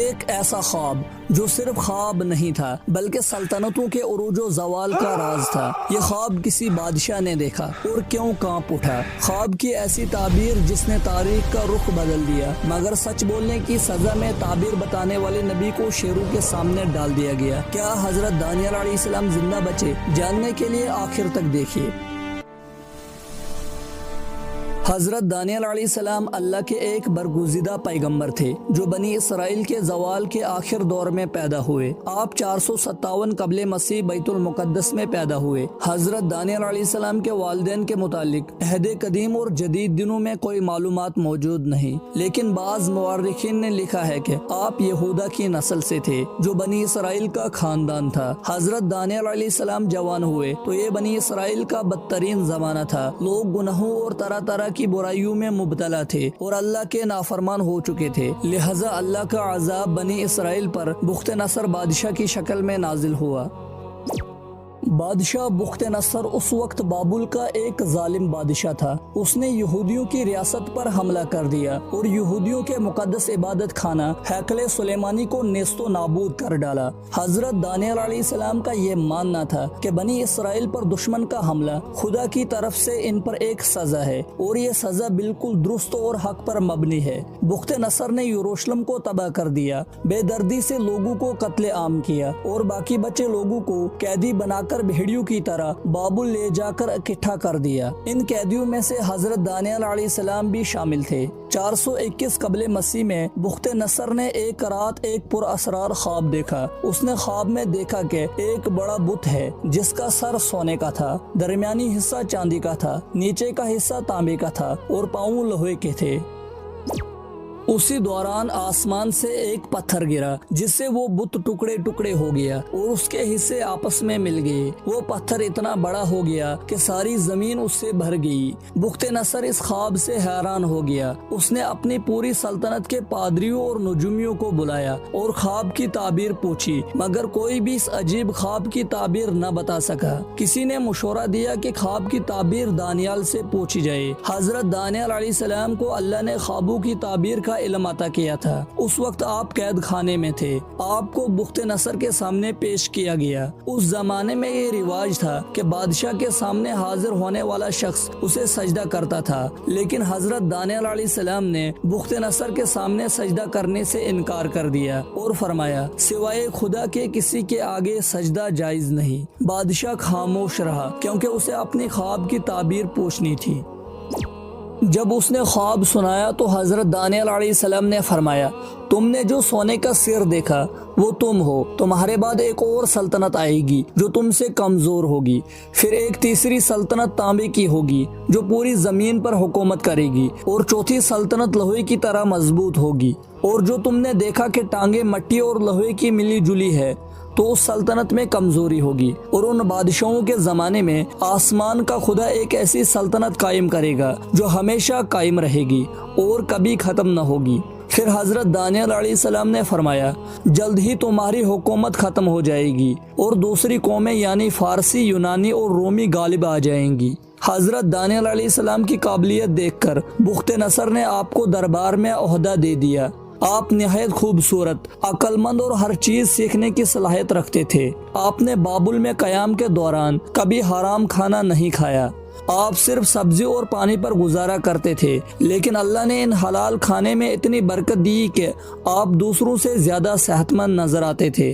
ایک ایسا خواب جو صرف خواب نہیں تھا بلکہ سلطنتوں کے عروج و زوال کا راز تھا۔ یہ خواب کسی بادشاہ نے دیکھا اور کیوں کانپ اٹھا۔ خواب کی ایسی تعبیر جس نے تاریخ کا رخ بدل دیا، مگر سچ بولنے کی سزا میں تعبیر بتانے والے نبی کو شیروں کے سامنے ڈال دیا گیا۔ کیا حضرت دانیال علیہ السلام زندہ بچے؟ جاننے کے لیے آخر تک دیکھیے۔ حضرت دانیال علیہ السلام اللہ کے ایک برگزیدہ پیغمبر تھے جو بنی اسرائیل کے زوال کے آخر دور میں پیدا ہوئے۔ آپ 457 قبل مسیح بیت المقدس میں پیدا ہوئے۔ حضرت دانیال علیہ السلام کے والدین کے متعلق عہد قدیم اور جدید دنوں میں کوئی معلومات موجود نہیں، لیکن بعض مورخین نے لکھا ہے کہ آپ یہودا کی نسل سے تھے جو بنی اسرائیل کا خاندان تھا۔ حضرت دانیال علیہ السلام جوان ہوئے تو یہ بنی اسرائیل کا بدترین زمانہ تھا۔ لوگ گناہوں اور طرح طرح کی برائیوں میں مبتلا تھے اور اللہ کے نافرمان ہو چکے تھے، لہذا اللہ کا عذاب بنی اسرائیل پر بخت نصر بادشاہ کی شکل میں نازل ہوا۔ بادشاہ بخت نصر اس وقت بابل کا ایک ظالم بادشاہ تھا۔ اس نے یہودیوں کی ریاست پر حملہ کر دیا اور یہودیوں کے مقدس عبادت خانہ ہیکل سلیمانی کو نیست و نابود کر ڈالا۔ حضرت دانیال علیہ السلام کا یہ ماننا تھا کہ بنی اسرائیل پر دشمن کا حملہ خدا کی طرف سے ان پر ایک سزا ہے اور یہ سزا بالکل درست اور حق پر مبنی ہے۔ بخت نصر نے یروشلم کو تباہ کر دیا، بے دردی سے لوگوں کو قتل عام کیا اور باقی بچے لوگوں کو قیدی بنا کر بھیڑیوں کی طرح بابل لے جا کر اکٹھا کر دیا۔ ان قیدیوں میں سے حضرت دانیال علیہ السلام بھی شامل تھے۔ 421 قبل مسیح میں بخت نصر نے ایک رات ایک پر اسرار خواب دیکھا۔ اس نے خواب میں دیکھا کہ ایک بڑا بت ہے جس کا سر سونے کا تھا، درمیانی حصہ چاندی کا تھا، نیچے کا حصہ تانبے کا تھا اور پاؤں لوہے کے تھے۔ اسی دوران آسمان سے ایک پتھر گرا جس سے وہ بت ٹکڑے ٹکڑے ہو گیا اور اس کے حصے آپس میں مل گئے۔ وہ پتھر اتنا بڑا ہو گیا کہ ساری زمین اس سے بھر گئی۔ بخت نصر اس خواب سے حیران ہو گیا۔ اس نے اپنی پوری سلطنت کے پادریوں اور نجومیوں کو بلایا اور خواب کی تعبیر پوچھی، مگر کوئی بھی اس عجیب خواب کی تعبیر نہ بتا سکا۔ کسی نے مشورہ دیا کہ خواب کی تعبیر دانیال سے پوچھی جائے۔ حضرت دانیال علیہ السلام کو اللہ نے خوابوں کی تعبیر کا علم عطا کیا تھا۔ اس وقت آپ قید خانے میں تھے۔ آپ کو بخت نصر کے سامنے پیش کیا گیا۔ اس زمانے میں یہ رواج تھا کہ بادشاہ کے سامنے حاضر ہونے والا شخص اسے سجدہ کرتا تھا، لیکن حضرت دانیال علیہ السلام نے بخت نصر کے سامنے سجدہ کرنے سے انکار کر دیا اور فرمایا، سوائے خدا کے کسی کے آگے سجدہ جائز نہیں۔ بادشاہ خاموش رہا کیونکہ اسے اپنی خواب کی تعبیر پوچھنی تھی۔ جب اس نے خواب سنایا تو حضرت دانیال علیہ السلام نے فرمایا، تم نے جو سونے کا سر دیکھا وہ تم ہو۔ تمہارے بعد ایک اور سلطنت آئے گی جو تم سے کمزور ہوگی، پھر ایک تیسری سلطنت تانبے کی ہوگی جو پوری زمین پر حکومت کرے گی، اور چوتھی سلطنت لوہے کی طرح مضبوط ہوگی، اور جو تم نے دیکھا کہ ٹانگیں مٹی اور لوہے کی ملی جلی ہے تو اس سلطنت میں کمزوری ہوگی۔ اور ان بادشاہوں کے زمانے میں آسمان کا خدا ایک ایسی سلطنت قائم کرے گا جو ہمیشہ قائم رہے گی اور کبھی ختم نہ ہوگی۔ پھر حضرت دانیال علیہ السلام نے فرمایا، جلد ہی تمہاری حکومت ختم ہو جائے گی اور دوسری قومیں یعنی فارسی، یونانی اور رومی غالب آ جائیں گی۔ حضرت دانیال علیہ السلام کی قابلیت دیکھ کر بخت نصر نے آپ کو دربار میں عہدہ دے دیا۔ آپ نہایت خوبصورت، عقل مند اور ہر چیز سیکھنے کی صلاحیت رکھتے تھے۔ آپ نے بابل میں قیام کے دوران کبھی حرام کھانا نہیں کھایا۔ آپ صرف سبزی اور پانی پر گزارا کرتے تھے، لیکن اللہ نے ان حلال کھانے میں اتنی برکت دی کہ آپ دوسروں سے زیادہ صحت مند نظر آتے تھے۔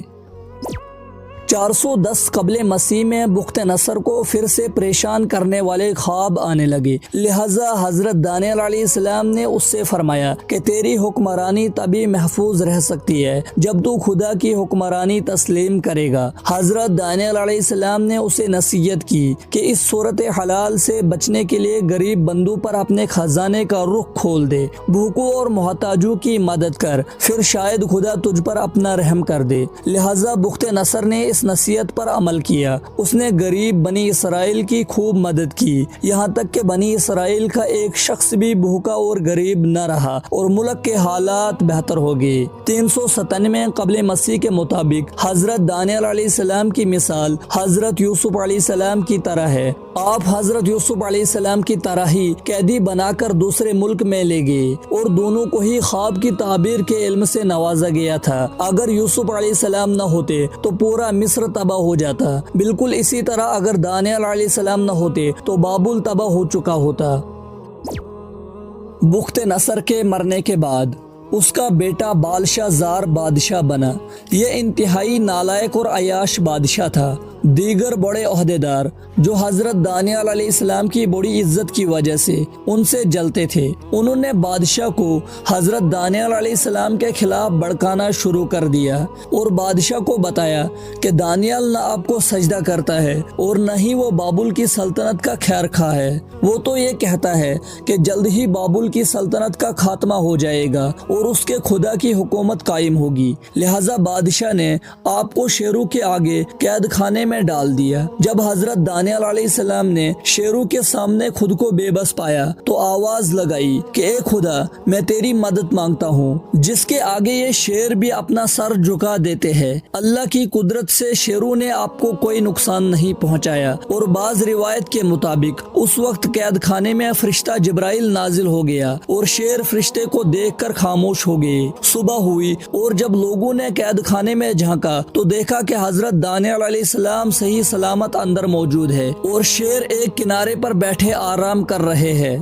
410 قبل مسیح میں بخت نصر کو پھر سے پریشان کرنے والے خواب آنے لگے، لہذا حضرت دانیال علیہ السلام نے اس سے فرمایا کہ تیری حکمرانی تبھی محفوظ رہ سکتی ہے جب تو خدا کی حکمرانی تسلیم کرے گا۔ حضرت دانیال علیہ السلام نے اسے نصیحت کی کہ اس صورت حلال سے بچنے کے لیے غریب بندوں پر اپنے خزانے کا رخ کھول دے، بھوکوں اور محتاجوں کی مدد کر، پھر شاید خدا تجھ پر اپنا رحم کر دے۔ لہذا بخت نصر نے اس نصیحت پر عمل کیا۔ اس نے غریب بنی اسرائیل کی خوب مدد کی، یہاں تک کہ بنی اسرائیل کا ایک شخص بھی بھوکا اور غریب نہ رہا اور ملک کے حالات بہتر ہو گئے۔ 397 قبل مسیح کے مطابق حضرت دانیال علیہ السلام کی مثال حضرت یوسف علیہ السلام کی طرح ہے۔ آپ حضرت یوسف علیہ السلام کی طرح ہی قیدی بنا کر دوسرے ملک میں لے گئے اور دونوں کو ہی خواب کی تعبیر کے علم سے نوازا گیا تھا۔ اگر یوسف علیہ السلام نہ ہوتے تو پورا مصر تباہ ہو جاتا۔ بالکل اسی طرح اگر دانیال علیہ السلام نہ ہوتے تو بابل تباہ ہو چکا ہوتا۔ بخت نصر کے مرنے کے بعد اس کا بیٹا بالشاہ زار بادشاہ بنا۔ یہ انتہائی نالائق اور عیاش بادشاہ تھا۔ دیگر بڑے عہدیدار جو حضرت دانیال علیہ السلام کی بڑی عزت کی وجہ سے ان سے جلتے تھے، انہوں نے بادشاہ کو حضرت دانیال علیہ السلام کے خلاف بھڑکانا شروع کر دیا اور بادشاہ کو بتایا کہ دانیال نہ آپ کو سجدہ کرتا ہے اور نہ ہی وہ بابل کی سلطنت کا خیر خواہ ہے۔ وہ تو یہ کہتا ہے کہ جلد ہی بابل کی سلطنت کا خاتمہ ہو جائے گا اور اس کے خدا کی حکومت قائم ہوگی، لہذا بادشاہ نے آپ کو شیروں کے آگے قید خانے میں ڈال دیا۔ جب حضرت دانیال علیہ السلام نے شیروں کے سامنے خود کو بے بس پایا تو آواز لگائی کہ اے خدا، میں تیری مدد مانگتا ہوں جس کے آگے یہ شیر بھی اپنا سر جھکا دیتے ہیں۔ اللہ کی قدرت سے شیروں نے آپ کو کوئی نقصان نہیں پہنچایا اور بعض روایت کے مطابق اس وقت قید خانے میں فرشتہ جبرائیل نازل ہو گیا اور شیر فرشتے کو دیکھ کر خاموش ہو گئے۔ صبح ہوئی اور جب لوگوں نے قید خانے میں جھانکا تو دیکھا کہ حضرت دانیال علیہ السلام صحیح سلامت اندر موجود ہے اور شیر ایک کنارے پر بیٹھے آرام کر رہے ہیں۔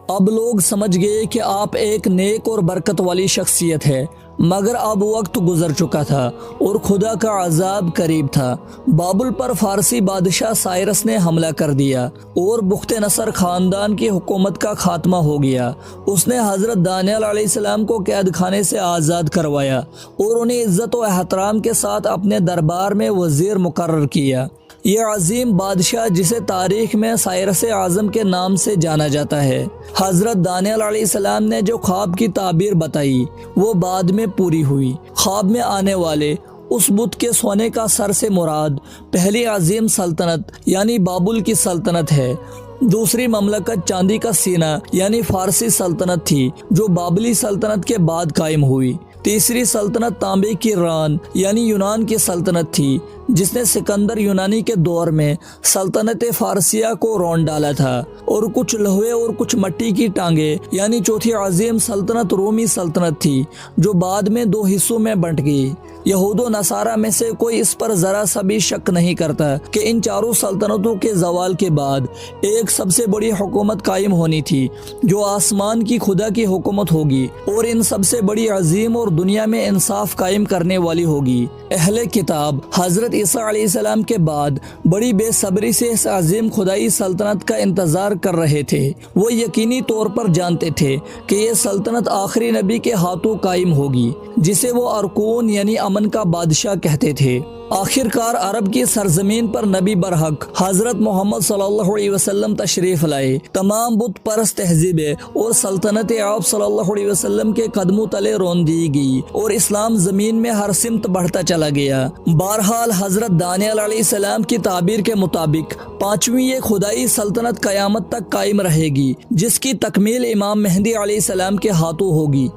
اب لوگ سمجھ گئے کہ آپ ایک نیک اور برکت والی شخصیت ہے، مگر اب وقت گزر چکا تھا اور خدا کا عذاب قریب تھا۔ بابل پر فارسی بادشاہ سائرس نے حملہ کر دیا اور بخت نصر خاندان کی حکومت کا خاتمہ ہو گیا۔ اس نے حضرت دانیال علیہ السلام کو قید خانے سے آزاد کروایا اور انہیں عزت و احترام کے ساتھ اپنے دربار میں وزیر مقرر کیا۔ یہ عظیم بادشاہ جسے تاریخ میں سائرس اعظم کے نام سے جانا جاتا ہے، حضرت دانیال علیہ السلام نے جو خواب کی تعبیر بتائی وہ بعد میں پوری ہوئی۔ خواب میں آنے والے اس بت کے سونے کا سر سے مراد پہلی عظیم سلطنت یعنی بابل کی سلطنت ہے۔ دوسری مملکت چاندی کا سینہ یعنی فارسی سلطنت تھی جو بابلی سلطنت کے بعد قائم ہوئی۔ تیسری سلطنت تانبے کی ران یعنی یونان کی سلطنت تھی جس نے سکندر یونانی کے دور میں سلطنت فارسیہ کو رون ڈالا تھا، اور کچھ لوہے اور کچھ مٹی کی ٹانگیں یعنی چوتھی عظیم سلطنت رومی سلطنت تھی جو بعد میں دو حصوں میں بٹ گئی۔ یہود و نصارہ میں سے کوئی اس پر ذرا سا بھی شک نہیں کرتا کہ ان چاروں سلطنتوں کے زوال کے بعد ایک سب سے بڑی حکومت قائم ہونی تھی جو آسمان کی خدا کی حکومت ہوگی اور ان سب سے بڑی عظیم اور دنیا میں انصاف قائم کرنے والی ہوگی۔ اہل کتاب حضرت عیسیٰ علیہ السلام کے بعد بڑی بے صبری سے اس عظیم خدائی سلطنت کا انتظار کر رہے تھے۔ وہ یقینی طور پر جانتے تھے کہ یہ سلطنت آخری نبی کے ہاتھوں قائم ہوگی جسے وہ ارکون یعنی امن کا بادشاہ کہتے تھے۔ آخر کار عرب کی سرزمین پر نبی برحق حضرت محمد صلی اللہ علیہ وسلم تشریف لائے۔ تمام بت پرست تہذیبیں اور سلطنت آپ صلی اللہ علیہ وسلم کے قدموں تلے رون دی گئی اور اسلام زمین میں ہر سمت بڑھتا چلا گیا۔ بہرحال حضرت دانیال علیہ السلام کی تعبیر کے مطابق پانچویں یہ خدائی سلطنت قیامت تک قائم رہے گی جس کی تکمیل امام مہدی علیہ السلام کے ہاتھوں ہوگی۔